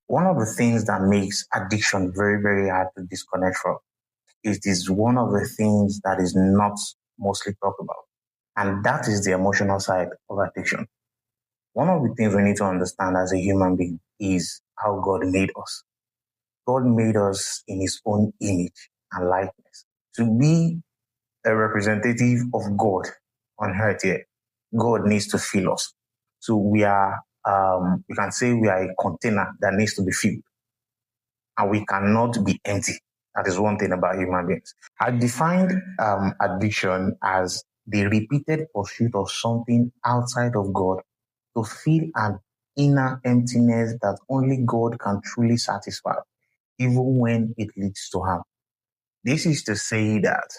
One of the things that makes addiction very, very hard to disconnect from is one of the things that is not mostly talked about. And that is the emotional side of addiction. One of the things we need to understand as a human being is how God made us. God made us in his own image and likeness. To be a representative of God on earth here, God needs to fill us. So we are, you can say we are a container that needs to be filled, and we cannot be empty. That is one thing about human beings. I defined addiction as the repeated pursuit of something outside of God to fill an inner emptiness that only God can truly satisfy, even when it leads to harm. This is to say that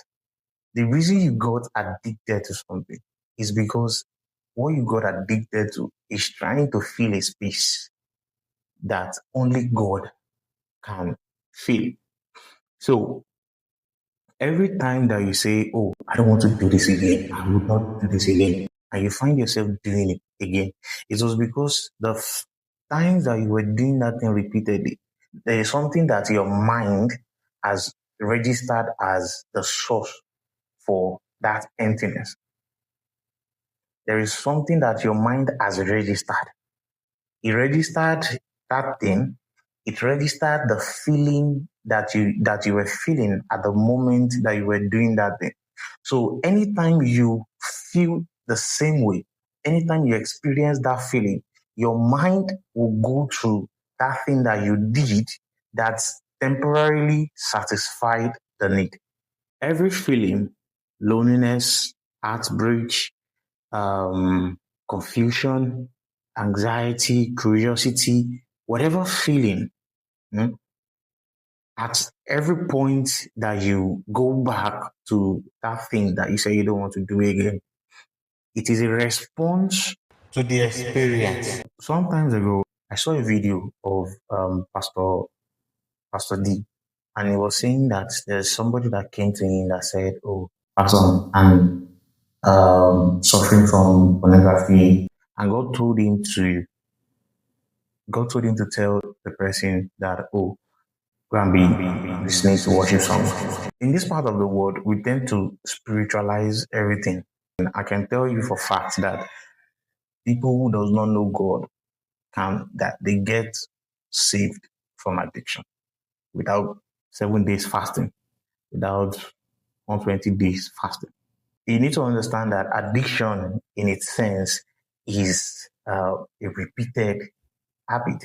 the reason you got addicted to something is because what you got addicted to is trying to fill a space that only God can fill. So every time that you say, "Oh, I don't want to do this again, I would not do this again," and you find yourself doing it again, it was because the times that you were doing that thing repeatedly, there is something that your mind has registered as the source for that emptiness. There is something that your mind has registered. It registered that thing. It registered the feeling that you were feeling at the moment that you were doing that thing. So anytime you feel the same way, anytime you experience that feeling, your mind will go through that thing that you did that temporarily satisfied the need. Every feeling, loneliness, heartbreak, confusion, anxiety, curiosity, whatever feeling, at every point that you go back to that thing that you say you don't want to do again, it is a response to the experience. Some time ago, I saw a video of Pastor D, and he was saying that there's somebody that came to him that said, "Oh, Pastor, I'm suffering from pornography," and God told him to tell the person that, "Oh, go and be listening to worship songs." In this part of the world, we tend to spiritualize everything. And I can tell you for fact that people who does not know God that they get saved from addiction without 7 days fasting, without 120 days fasting. You need to understand that addiction in its sense is a repeated habit.